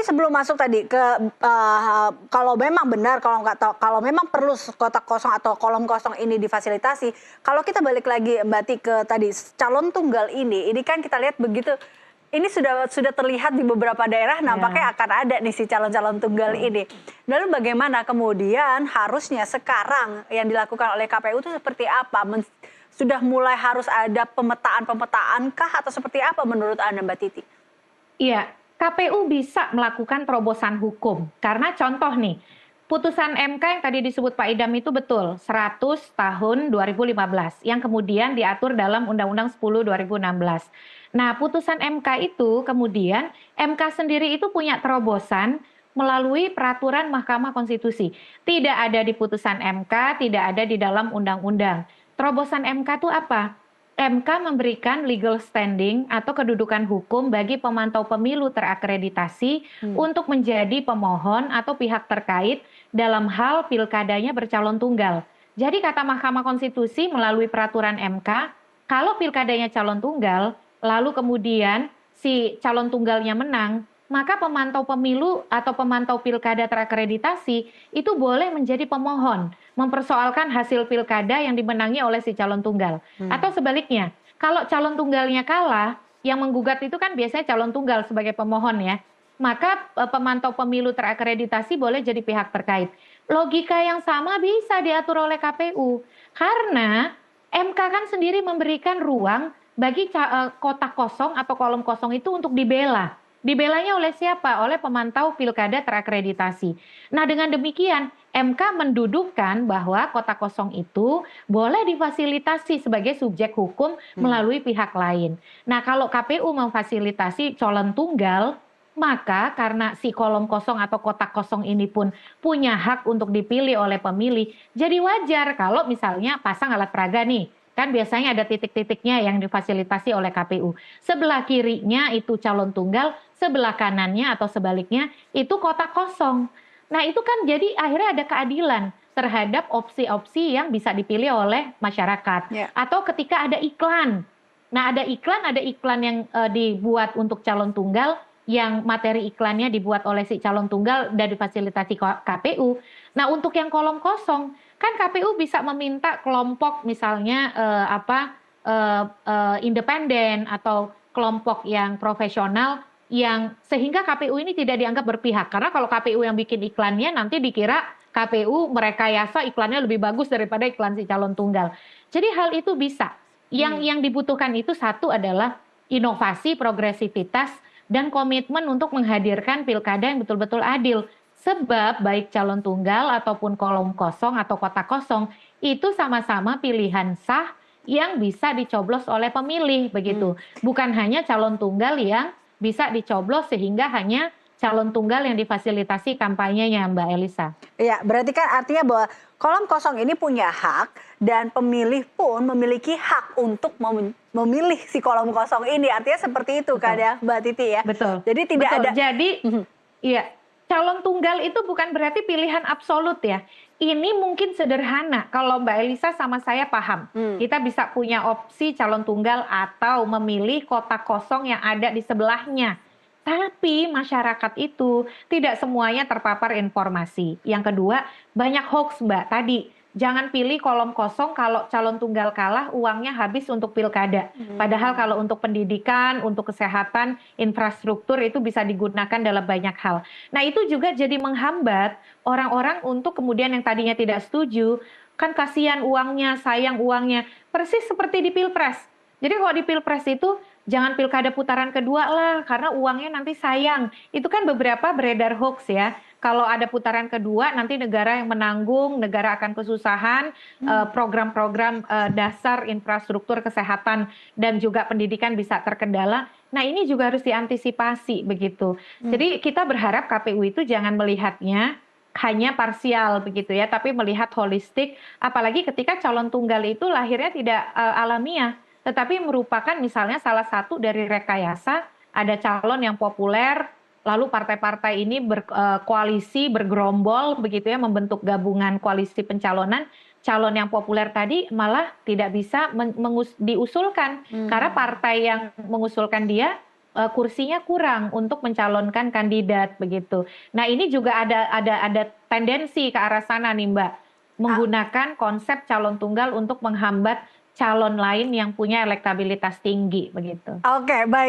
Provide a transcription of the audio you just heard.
Sebelum masuk tadi ke kalau memang benar, kalau nggak tahu, kalau memang perlu kotak kosong atau kolom kosong ini difasilitasi, kalau kita balik lagi Mbak Ti ke tadi calon tunggal ini kan kita lihat begitu, ini sudah terlihat di beberapa daerah nampaknya akan ada nih si calon-calon tunggal ini. Lalu bagaimana kemudian harusnya sekarang yang dilakukan oleh KPU itu seperti apa? Sudah mulai harus ada pemetaan kah atau seperti apa menurut Anda Mbak Titi? Iya, KPU bisa melakukan terobosan hukum. Karena contoh nih, putusan MK yang tadi disebut Pak Idam itu betul, 100 tahun 2015, yang kemudian diatur dalam Undang-Undang 10 2016. Nah, putusan MK itu kemudian, MK sendiri itu punya terobosan melalui peraturan Mahkamah Konstitusi. Tidak ada di putusan MK, tidak ada di dalam undang-undang. Terobosan MK itu apa? MK memberikan legal standing atau kedudukan hukum bagi pemantau pemilu terakreditasi untuk menjadi pemohon atau pihak terkait dalam hal pilkadanya bercalon tunggal. Jadi kata Mahkamah Konstitusi melalui peraturan MK, kalau pilkadanya calon tunggal, lalu kemudian si calon tunggalnya menang, maka pemantau pemilu atau pemantau pilkada terakreditasi itu boleh menjadi pemohon, mempersoalkan hasil pilkada yang dimenangi oleh si calon tunggal. Atau sebaliknya, kalau calon tunggalnya kalah, yang menggugat itu kan biasanya calon tunggal sebagai pemohon ya, maka pemantau pemilu terakreditasi boleh jadi pihak terkait. Logika yang sama bisa diatur oleh KPU, karena MK kan sendiri memberikan ruang bagi kotak kosong atau kolom kosong itu untuk dibela. Dibelanya oleh siapa? Oleh pemantau pilkada terakreditasi. Nah, dengan demikian MK mendudukkan bahwa kotak kosong itu boleh difasilitasi sebagai subjek hukum melalui pihak lain. Nah, kalau KPU memfasilitasi calon tunggal, maka karena si kolom kosong atau kotak kosong ini pun punya hak untuk dipilih oleh pemilih, jadi wajar kalau misalnya pasang alat peraga nih, kan biasanya ada titik-titiknya yang difasilitasi oleh KPU. Sebelah kirinya itu calon tunggal, sebelah kanannya atau sebaliknya itu kotak kosong. Nah, itu kan jadi akhirnya ada keadilan terhadap opsi-opsi yang bisa dipilih oleh masyarakat. Atau ketika ada iklan. Nah, ada iklan yang dibuat untuk calon tunggal, yang materi iklannya dibuat oleh si calon tunggal dan difasilitasi KPU. Nah, untuk yang kolom kosong, kan KPU bisa meminta kelompok misalnya independen atau kelompok yang profesional yang sehingga KPU ini tidak dianggap berpihak. Karena kalau KPU yang bikin iklannya nanti dikira KPU merekayasa iklannya lebih bagus daripada iklan si calon tunggal. Jadi hal itu bisa. Yang dibutuhkan itu satu adalah inovasi, progresivitas, dan komitmen untuk menghadirkan pilkada yang betul-betul adil. Sebab baik calon tunggal ataupun kolom kosong atau kotak kosong itu sama-sama pilihan sah yang bisa dicoblos oleh pemilih begitu. Bukan hanya calon tunggal yang bisa dicoblos sehingga hanya calon tunggal yang difasilitasi kampanyenya, Mbak Elisa. Iya, berarti kan artinya bahwa kolom kosong ini punya hak dan pemilih pun memiliki hak untuk memilih si kolom kosong ini. Artinya seperti itu kan ya, Mbak Titi ya. Betul. Jadi tidak ada. Jadi, iya, calon tunggal itu bukan berarti pilihan absolut ya. Ini mungkin sederhana. Kalau Mbak Elisa sama saya paham, kita bisa punya opsi calon tunggal atau memilih kotak kosong yang ada di sebelahnya. Tapi masyarakat itu tidak semuanya terpapar informasi. Yang kedua, banyak hoax Mbak tadi. Jangan pilih kolom kosong kalau calon tunggal kalah uangnya habis untuk pilkada. Padahal kalau untuk pendidikan, untuk kesehatan, infrastruktur itu bisa digunakan dalam banyak hal. Nah, itu juga jadi menghambat orang-orang untuk kemudian yang tadinya tidak setuju, kan kasihan uangnya, sayang uangnya. Persis seperti di Pilpres. Jadi kalau di Pilpres itu jangan pilkada putaran kedua lah karena uangnya nanti sayang. Itu kan beberapa beredar hoax ya. Kalau ada putaran kedua nanti negara yang menanggung, negara akan kesusahan, program-program dasar infrastruktur kesehatan dan juga pendidikan bisa terkendala. Nah, ini juga harus diantisipasi begitu. Jadi kita berharap KPU itu jangan melihatnya hanya parsial begitu ya, tapi melihat holistik, apalagi ketika calon tunggal itu lahirnya tidak alamiah, tetapi merupakan misalnya salah satu dari rekayasa, ada calon yang populer, lalu partai-partai ini berkoalisi, bergerombol begitu ya, membentuk gabungan koalisi pencalonan, calon yang populer tadi malah tidak bisa diusulkan, karena partai yang mengusulkan dia kursinya kurang untuk mencalonkan kandidat begitu. Nah, ini juga ada tendensi ke arah sana nih, Mbak. Menggunakan konsep calon tunggal untuk menghambat calon lain yang punya elektabilitas tinggi begitu. Oke, baik.